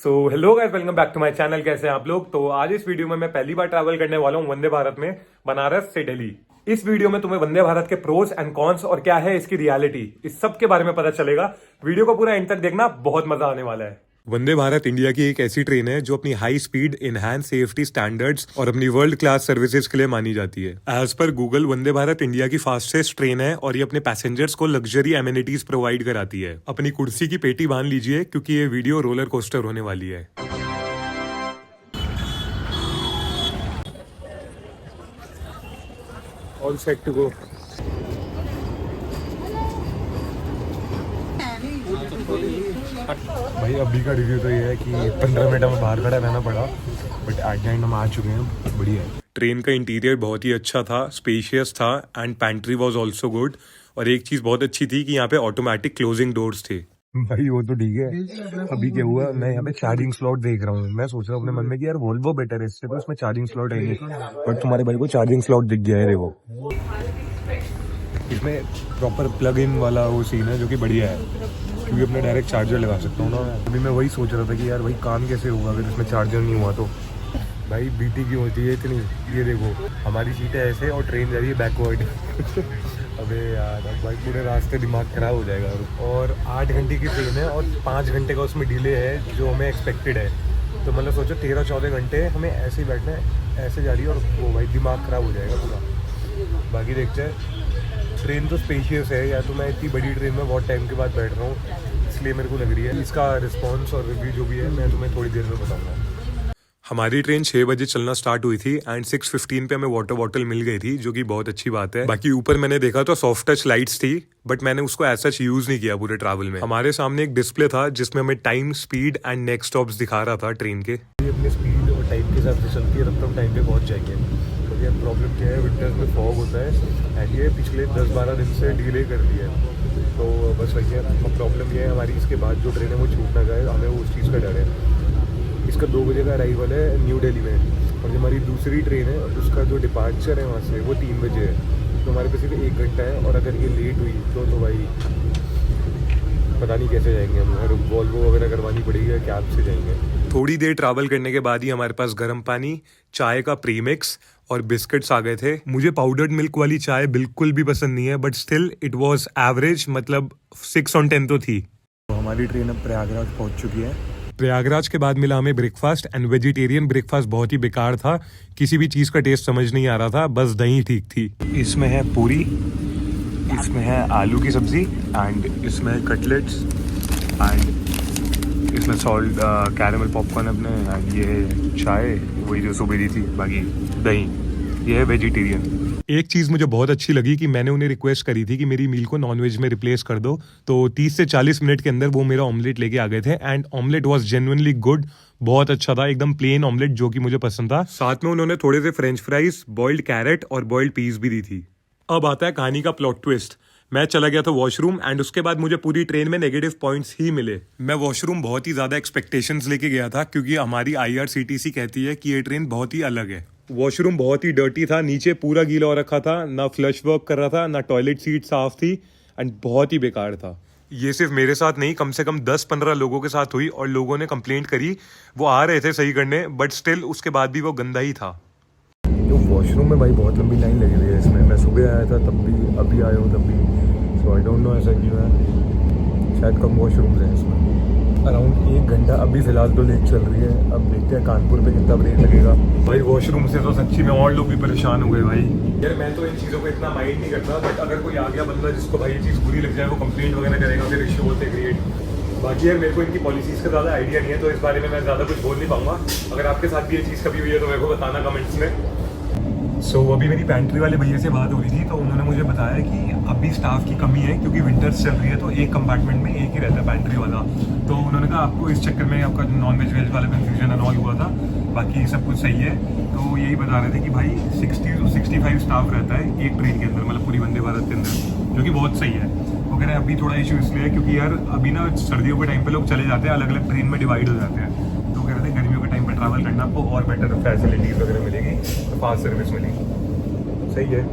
So hello guys, welcome back to my channel. कैसे हैं आप लोग। तो आज इस वीडियो में मैं पहली बार ट्रैवल करने वाला हूं वंदे भारत में, बनारस से दिल्ली। इस वीडियो में तुम्हें वंदे भारत के प्रोस एंड कॉन्स और क्या है इसकी रियलिटी, इस सब के बारे में पता चलेगा। वीडियो को पूरा एंड तक देखना, बहुत मजा आने वाला है। वंदे भारत इंडिया की एक ऐसी ट्रेन है जो अपनी high speed, enhance safety standards और अपनी वर्ल्ड क्लास सर्विसेज के लिए मानी जाती है। As per Google, Vande Bharat India की फास्टेस्ट ट्रेन है और ये अपने पैसेंजर्स को लग्जरी एमिनिटीज प्रोवाइड कराती है। अपनी कुर्सी की पेटी बांध लीजिए क्योंकि ये वीडियो रोलर कोस्टर होने वाली है। All set to go. भाई अभी का रिव्यू तो ये है कि 15 मिनट हमें बाहर खड़ा रहना पड़ा, बट एट द एंड हम आ चुके हैं। बढ़िया है। ट्रेन का इंटीरियर बहुत ही अच्छा था, स्पेशियस था and pantry was also good. और एक चीज बहुत अच्छी थी कि यहाँ पे ऑटोमेटिक क्लोजिंग डोर्स थे। भाई वो तो ठीक है। अभी क्या हुआ, मैं यहाँ पे चार्जिंग स्लॉट देख रहा हूँ। मैं सोच रहा हूँ अपने मन में कि यार वोल्वो बेटर है, इससे तो इसमें चार्जिंग स्लॉट है नहीं, बट तुम्हारे भाई को चार्जिंग स्लॉट दिख गया है। वो इसमें प्रॉपर प्लग इन वाला वो सीन है जो कि बढ़िया है, क्योंकि अपने डायरेक्ट चार्जर लगा सकता हूँ ना। अभी मैं वही सोच रहा था कि यार भाई काम कैसे होगा अगर इसमें चार्जर नहीं हुआ तो। भाई बीटी क्यों होती है इतनी। ये देखो हमारी सीटें ऐसे और ट्रेन जा रही है बैकवर्ड। अबे यार भाई पूरे रास्ते दिमाग खराब हो जाएगा। और 8 घंटे की ट्रेन है और 5 घंटे का उसमें डिले है जो हमें एक्सपेक्टेड है। तो मतलब सोचो 13-14 घंटे हमें ऐसे ही बैठना है, ऐसे जा रही है और वो भाई दिमाग खराब हो जाएगा पूरा। बाकी देखते हैं। ट्रेन तो स्पेशियस है, या तो मैं इतनी बड़ी ट्रेन में बहुत टाइम के बाद बैठ रहा हूँ, इसलिए मेरे को लग रही है। इसका रिस्पॉन्स और रिव्यू जो भी है मैं तुम्हें थोड़ी देर में बताऊँगा। हमारी ट्रेन 6 बजे चलना स्टार्ट हुई थी एंड 6:15 पे हमें वाटर बॉटल मिल गई थी, जो कि बहुत अच्छी बात है। बाकी ऊपर मैंने देखा तो सॉफ्ट टच लाइट्स थी, बट मैंने उसको ऐसा यूज नहीं किया पूरे ट्रैवल में। हमारे सामने एक डिस्प्ले था जिसमें हमें time, speed and next stops दिखा रहा था ट्रेन के। अपने स्पीड और टाइम के हिसाब से चलती है, तब तक टाइम पे पहुंच जाएंगे। तो ये प्रॉब्लम क्या है, विंटर्स में फॉग होता है एंड ये पिछले 10-12 दिन से डिले कर दिया है। तो बस वही है प्रॉब्लम। ये है हमारी इसके बाद जो ट्रेन है वो छूट ना जाए, हमें उस चीज़ का डर है। इसका 2 बजे का अराइवल है न्यू दिल्ली में, और जो हमारी दूसरी ट्रेन है उसका जो डिपार्चर है वहाँ से वो 3 बजे है। तो हमारे पास सिर्फ 1 घंटा है, और अगर ये लेट हुई तो भाई पता नहीं कैसे जाएंगे हम। और वॉल्वो वगैरह करवानी पड़ेगी या कैब से जाएंगे। थोड़ी देर ट्रैवल करने के बाद ही हमारे पास गर्म पानी, चाय का प्रीमिक्स और बिस्किट्स आ गए थे। मुझे पाउडर्ड मिल्क वाली चाय बिल्कुल भी पसंद नहीं है, but still it was average, मतलब 6 on 10 तो थी। तो हमारी ट्रेन अब प्रयागराज पहुंच चुकी है। प्रयागराज के बाद मिला हमें ब्रेकफास्ट एंड वेजिटेरियन ब्रेकफास्ट बहुत ही बेकार था। किसी भी चीज़ का टेस्ट समझ नहीं आ रहा था, बस दही ठीक थी। इसमें है पूरी, इसमें है आलू की सब्जी एंड इसमें है कटलेट्स एंड इसमें सॉल्ट कैरेमल पॉपकॉर्न अपने, एंड ये चाय वही जो सुबह दी थी, बाकी दही। ये है वेजिटेरियन। एक चीज़ मुझे बहुत अच्छी लगी कि मैंने उन्हें रिक्वेस्ट करी थी कि मेरी मील को नॉनवेज में रिप्लेस कर दो, तो 30 से 40 मिनट के अंदर वो मेरा ऑमलेट लेके आ गए थे and omelette was genuinely good. बहुत अच्छा था, एकदम प्लेन ऑमलेट जो कि मुझे पसंद था। साथ में उन्होंने थोड़े से फ्रेंच फ्राइज, बॉइल्ड कैरेट और बॉइल्ड पीस भी दी थी। अब आता है कहानी का प्लॉट ट्विस्ट। मैं चला गया था वॉशरूम एंड उसके बाद मुझे पूरी ट्रेन में नेगेटिव पॉइंट्स ही मिले। मैं वॉशरूम बहुत ही ज़्यादा एक्सपेक्टेशंस लेके गया था, क्योंकि हमारी IRCTC कहती है कि ये ट्रेन बहुत ही अलग है। वॉशरूम बहुत ही डर्टी था, नीचे पूरा गीला हो रखा था, ना फ्लश वर्क कर रहा था, ना टॉयलेट सीट साफ थी एंड बहुत ही बेकार था। ये सिर्फ मेरे साथ नहीं, कम से कम 10-15 लोगों के साथ हुई और लोगों ने कंप्लेंट करी। वो आ रहे थे सही करने, बट स्टिल उसके बाद भी वो गंदा ही था। तो वॉशरूम में भाई बहुत लंबी लाइन लगी हुई है इसमें। मैं सुबह आया था तब भी, अभी आया हूँ तब भी। सो आई डोंट नो ऐसा क्यों है, शायद कम वॉशरूम्स हैं इसमें। अराउंड 1 घंटा अभी फिलहाल तो लेट चल रही है। अब देखते हैं कानपुर पे कितना ब्रेक लगेगा। भाई वॉशरूम से तो सच्ची में और लोग भी परेशान हो गए भाई। यार मैं तो इन चीज़ों को इतना माइंड नहीं करता, बट अगर कोई आ गया बंदा जिसको भाई ये चीज़ बुरी लग जाए, वो कंप्लेंट वगैरह करेगा, फिर इश्यू होते क्रिएट। बाकी यार मेरे को इनकी पॉलिसीज़ का ज़्यादा आइडिया नहीं है, तो इस बारे में मैं ज़्यादा कुछ बोल नहीं पाऊंगा। अगर आपके साथ भी ये चीज़ कभी हुई है तो मेरे को बताना कमेंट्स में। अभी मेरी पैंट्री वाले भैया से बात हो रही थी, तो उन्होंने मुझे बताया कि अभी स्टाफ की कमी है, क्योंकि विंटर्स चल रही है, तो एक कंपार्टमेंट में एक ही रहता है पैंट्री वाला। तो उन्होंने कहा आपको इस चक्कर में आपका नॉन वेज वेज वाला कन्फ्यूजन एंड ऑल हुआ था, बाकी सब कुछ सही है। तो यही बता रहे थे कि भाई 60 to 65 स्टाफ रहता है एक ट्रेन के अंदर, मतलब पूरी वंदे भारत के अंदर, जो कि बहुत सही है। वो कह रहे हैं अभी थोड़ा इशू इसलिए है क्योंकि यार अभी ना सर्दियों के टाइम पे लोग चले जाते हैं, अलग अलग ट्रेन में डिवाइड हो जाते हैं। तो कह रहे थे गर्मियों के टाइम पर ट्रैवल करना आपको और बेटर फैसिलिटीज़ वगैरह मिलेगी, तो फास्ट सर्विस मिलेगी। सही है।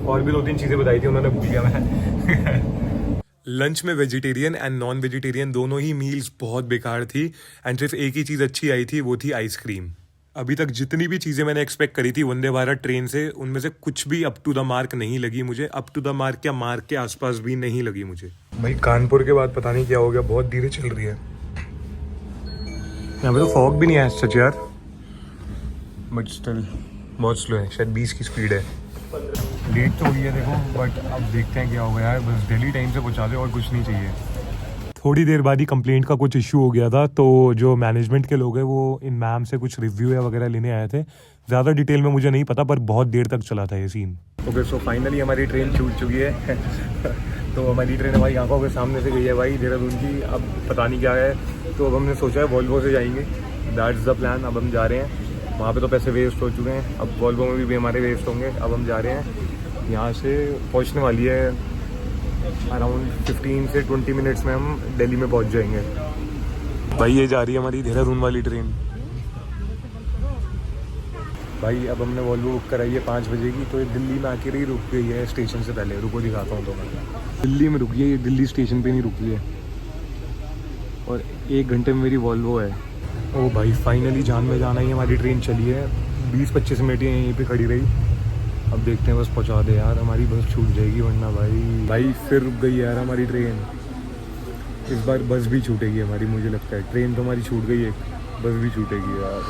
और भी 2-3 चीज़ें बताई थी उन्होंने, भूल गया मैं। लंच में वेजिटेरियन एंड नॉन वेजिटेरियन दोनों ही मील्स बहुत बेकार थी एंड सिर्फ एक ही चीज़ अच्छी आई थी, वो थी आइसक्रीम। अभी तक जितनी भी चीज़ें मैंने एक्सपेक्ट करी थी वंदे भारत ट्रेन से, उनमें से कुछ भी अप टू द मार्क नहीं लगी मुझे। अप टू द मार्क क्या, मार्क के आसपास भी नहीं लगी मुझे। भाई कानपुर के बाद पता नहीं क्या हो गया, बहुत धीरे चल रही है। यहाँ पे तो फॉग भी नहीं है सच यार, बट स्टिल बहुत स्लो है, शायद 20 की स्पीड है। लेट तो हुई है देखो, बट अब देखते हैं क्या हो गया है। बस दिल्ली टाइम से पहुँचा दे और कुछ नहीं चाहिए। थोड़ी देर बाद ही कंप्लेंट का कुछ इशू हो गया था, तो जो मैनेजमेंट के लोग हैं वो इन मैम से कुछ रिव्यू या वगैरह लेने आए थे। ज़्यादा डिटेल में मुझे नहीं पता, पर बहुत देर तक चला था ये सीन। ओके, सो फाइनली हमारी ट्रेन छूट चुकी है। तो हमारी ट्रेन हमारी आंखों के सामने से गई है भाई, देहरादून की। अब पता नहीं क्या है, तो अब हमने सोचा है वॉल्वो से जाएंगे। That's the plan. अब हम जा रहे हैं वहाँ पे, तो पैसे वेस्ट हो चुके हैं, अब वॉल्वो में भी हमारे वेस्ट होंगे। अब हम जा रहे हैं, यहाँ से पहुँचने वाली है अराउंड 15 से 20 मिनट्स में हम दिल्ली में पहुँच जाएंगे। भाई ये जा रही है हमारी देहरादून वाली ट्रेन। भाई अब हमने वॉल्वो बुक कराई है 5 बजे की, तो ये दिल्ली में आके ही रुक गई है स्टेशन से पहले। रुको दिखाता हूँ, तो मैं दिल्ली में रुकी है, ये दिल्ली स्टेशन पे नहीं रुकी है, और 1 घंटे में मेरी वॉल्वो है। ओ भाई फाइनली जान में जाना ही हमारी ट्रेन चली है। 20-25 मिनट यहीं पे खड़ी रही। अब देखते हैं, बस पहुंचा दे यार, हमारी बस छूट जाएगी वरना भाई फिर रुक गई यार हमारी ट्रेन। इस बार बस भी छूटेगी हमारी, मुझे लगता है। ट्रेन तो हमारी छूट गई है, बस भी छूटेगी यार।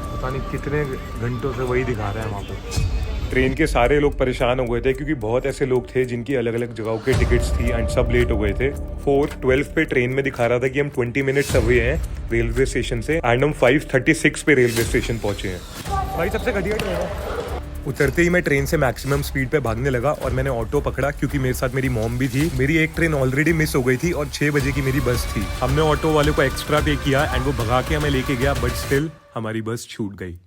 पता नहीं कितने घंटों से वही दिखा रहा है वहाँ पे। ट्रेन के सारे लोग परेशान हो गए थे, क्योंकि बहुत ऐसे लोग थे जिनकी अलग अलग जगहों के टिकट्स थी एंड सब लेट हो गए थे। 4:12 पे ट्रेन में दिखा रहा था कि हम 20 मिनट्स अवे हैं रेलवे स्टेशन से, एंड हम 5:36 पे रेलवे स्टेशन पहुंचे हैं। भाई सबसे घटिया ट्रेन है। उतरते ही मैं ट्रेन से मैक्सिमम स्पीड पे भागने लगा और मैंने ऑटो पकड़ा, क्योंकि मेरे साथ मेरी मॉम भी थी। मेरी एक ट्रेन ऑलरेडी मिस हो गई थी और 6 बजे की मेरी बस थी। हमने ऑटो वाले को एक्स्ट्रा पे किया एंड वो भगा के हमें लेके गया, बट स्टिल हमारी बस छूट गई।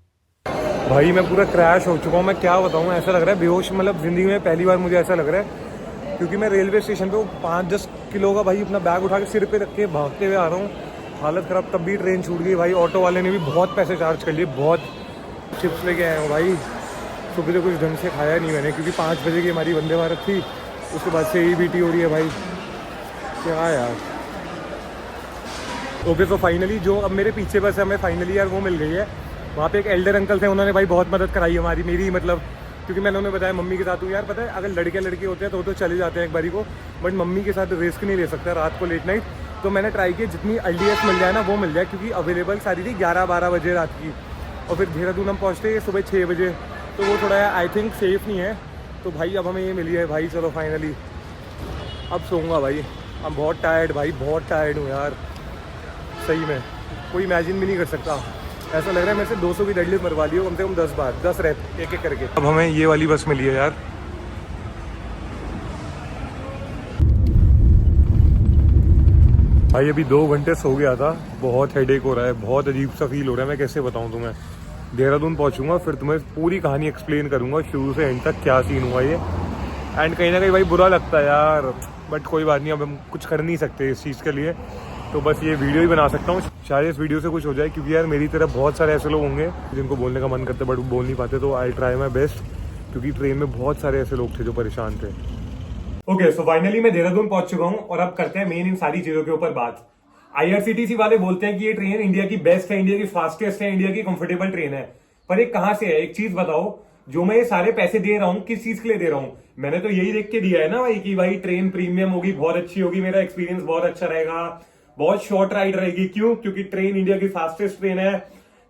भाई मैं पूरा क्रैश हो चुका हूँ, मैं क्या बताऊँ, ऐसा लग रहा है बेहोश। मतलब ज़िंदगी में पहली बार मुझे ऐसा लग रहा है, क्योंकि मैं रेलवे स्टेशन पे 5-10 किलो का भाई अपना बैग उठा के सिर पे रख के भागते हुए आ रहा हूँ। हालत ख़राब, तब भी ट्रेन छूट गई भाई। ऑटो वाले ने भी बहुत पैसे चार्ज कर लिए, बहुत चिप्स लेके आए हूँ भाई। सुबह से कुछ ढंग से खाया नहीं मैंने, क्योंकि 5 बजे की हमारी वंदे भारत थी। उसके बाद से EBT हो रही है भाई, क्या यार। ओके, तो फाइनली जो अब मेरे पीछे बस हमें फाइनली यार वो मिल गई है। वहाँ पे एक एल्डर अंकल थे, उन्होंने भाई बहुत मदद कराई हमारी, मेरी मतलब, क्योंकि मैंने उन्हें बताया मम्मी के साथ हूँ यार। पता है अगर लड़के लड़के होते हैं तो चले जाते हैं एक बारी को, बट मम्मी के साथ रिस्क नहीं ले सकता रात को लेट नाइट। तो मैंने ट्राई किया जितनी अर्लीस्ट मिल जाए ना वो मिल जाए, क्योंकि अवेलेबल सारी थी 11-12 बजे रात की। और फिर देहरादून हम पहुँचते हैं सुबह 6 बजे, तो वो थोड़ा आई थिंक सेफ़ नहीं है। तो भाई अब हमें ये मिली है भाई, चलो फाइनली अब सोऊंगा भाई। अब बहुत टायर्ड भाई, बहुत टायर्ड हूँ यार सही में, कोई इमेजिन भी नहीं कर सकता। ऐसा लग रहा है मेरे से 200 की डेडलिफ्ट मरवा ली हो कम से कम 10 बार, 10 रैप एक एक करके। अब हमें ये वाली बस मिली है यार। भाई अभी 2 घंटे सो गया था, बहुत हेडेक हो रहा है, बहुत अजीब सा फील हो रहा है। मैं कैसे बताऊं तुम्हें। देहरादून पहुंचूंगा फिर तुम्हें पूरी कहानी एक्सप्लेन करूंगा शुरू से एंड तक क्या सीन हुआ ये। एंड कहीं ना कहीं भाई बुरा लगता है यार, बट कोई बात नहीं, अब हम कुछ कर नहीं सकते इस चीज़ के लिए। तो बस ये वीडियो ही बना सकता हूँ, शायद इस वीडियो से कुछ हो जाए, क्योंकि यार मेरी तरफ बहुत सारे ऐसे लोग होंगे जिनको बोलने का मन करता है बट बोल नहीं पाते। तो आई ट्राई माई बेस्ट, क्योंकि ट्रेन में बहुत सारे ऐसे लोग थे जो परेशान थे। ओके, सो फाइनली मैं देहरादून पहुंच चुका हूँ और अब करते हैं मेन इन सारी चीजों के ऊपर बात। IRCTC वाले बोलते हैं कि ये ट्रेन इंडिया की बेस्ट है, इंडिया की फास्टेस्ट है, इंडिया की कंफर्टेबल ट्रेन है। पर ये कहाँ से है, एक चीज बताओ, जो मैं ये सारे पैसे दे रहा हूँ किस चीज के लिए दे रहा हूँ? मैंने तो यही देख के दिया है ना भाई, कि भाई ट्रेन प्रीमियम होगी, बहुत अच्छी होगी, मेरा एक्सपीरियंस बहुत अच्छा रहेगा, बहुत शॉर्ट राइड रहेगी। क्यों? क्योंकि ट्रेन इंडिया की फास्टेस्ट ट्रेन है।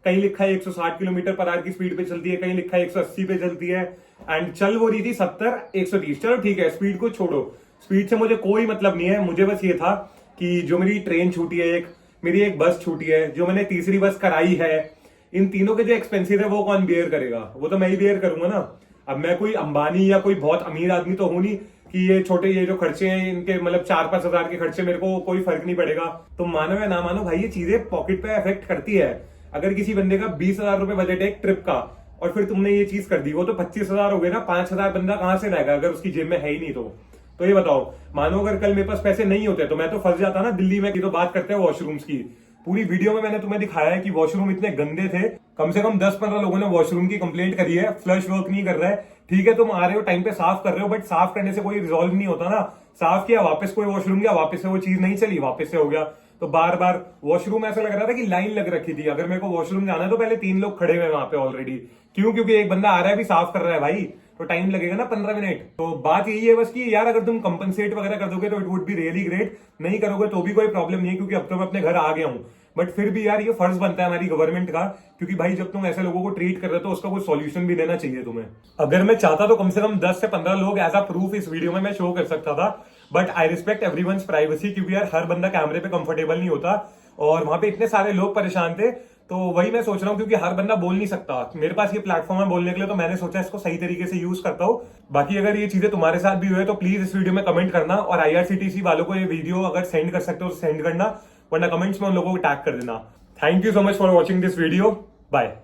कहीं लिखा है 160 किलोमीटर पर आवर की स्पीड पे चलती है, कहीं लिखा है 180 पे चलती है, एंड चल वो रही थी 70-130। चलो ठीक है, स्पीड को छोड़ो, स्पीड से मुझे कोई मतलब नहीं है। मुझे बस ये था कि जो मेरी ट्रेन छूटी है, मेरी एक बस छूटी है, जो मैंने तीसरी बस कराई है, इन तीनों के जो एक्सपेंसिव है वो कौन बेयर करेगा? वो तो मैं ही बेयर करूंगा ना। अब मैं कोई अंबानी या कोई बहुत अमीर आदमी तो हूं नहीं कि ये छोटे ये जो खर्चे हैं इनके मतलब 4-5 हजार के खर्चे मेरे को कोई फर्क नहीं पड़ेगा। तो मानो या ना मानो भाई, ये चीजें पॉकेट पे अफेक्ट करती है। अगर किसी बंदे का 20,000 रुपए बजट है एक ट्रिप का, और फिर तुमने ये चीज कर दी, वो तो 25,000 हो गए ना। 5,000 बंदा कहां से लाएगा अगर उसकी जेब में है ही नहीं? तो ये बताओ, मानो अगर कल मेरे पास पैसे नहीं होते तो मैं तो फंस जाता ना दिल्ली में। की तो बात करते हैं वॉशरूम्स की, पूरी वीडियो में मैंने तुम्हें दिखाया है कि वॉशरूम इतने गंदे थे, कम से कम 10-15 लोगों ने वॉशरूम की कंप्लेंट करी है, फ्लश वर्क नहीं कर रहा है। ठीक है, तुम आ रहे हो टाइम पे साफ कर रहे हो, बट साफ करने से कोई रिजॉल्व नहीं होता ना। साफ किया, वापस कोई वॉशरूम गया, वापस से वो चीज नहीं चली, वापस से हो गया। तो बार बार वॉशरूम ऐसा लग रहा था कि लाइन लग रखी थी। अगर मेरे को वॉशरूम जाना है तो पहले 3 लोग खड़े हुए वहां पे ऑलरेडी। क्यों? क्योंकि एक बंदा आ रहा है भी साफ कर रहा है भाई, तो टाइम लगेगा ना 15 मिनट। तो बात यही है बस कि यार अगर तुम कंपनसेट वगैरह कर दोगे तो it would be really great. नहीं करोगे तो भी कोई प्रॉब्लम नहीं है, क्योंकि अब तो मैं अपने घर आ गया हूं। बट फिर भी यार ये फर्ज बनता है हमारी गवर्नमेंट का, क्योंकि भाई जब तुम ऐसे लोगों को ट्रीट कर रहे हो तो उसका कोई सॉल्यूशन भी देना चाहिए तुम्हें। अगर मैं चाहता तो कम से कम 10 से 15 लोग एज अ प्रूफ इस वीडियो में मैं शो कर सकता था, but I respect everyone's privacy, क्योंकि यार हर बंदा कैमरे पे कंफर्टेबल नहीं होता और वहां पे इतने सारे लोग परेशान थे। तो वही मैं सोच रहा हूँ, क्योंकि हर बंदा बोल नहीं सकता। मेरे पास ये प्लेटफॉर्म है बोलने के लिए, तो मैंने सोचा इसको सही तरीके से यूज करता हूँ। बाकी अगर ये चीजें तुम्हारे साथ भी हुए तो प्लीज इस वीडियो में कमेंट करना, और IRCTC वालों को ये वीडियो अगर सेंड कर सकते हो तो सेंड करना, वरना कमेंट्स में उन लोगों को टैग कर देना। Thank you so much for watching this video. Bye.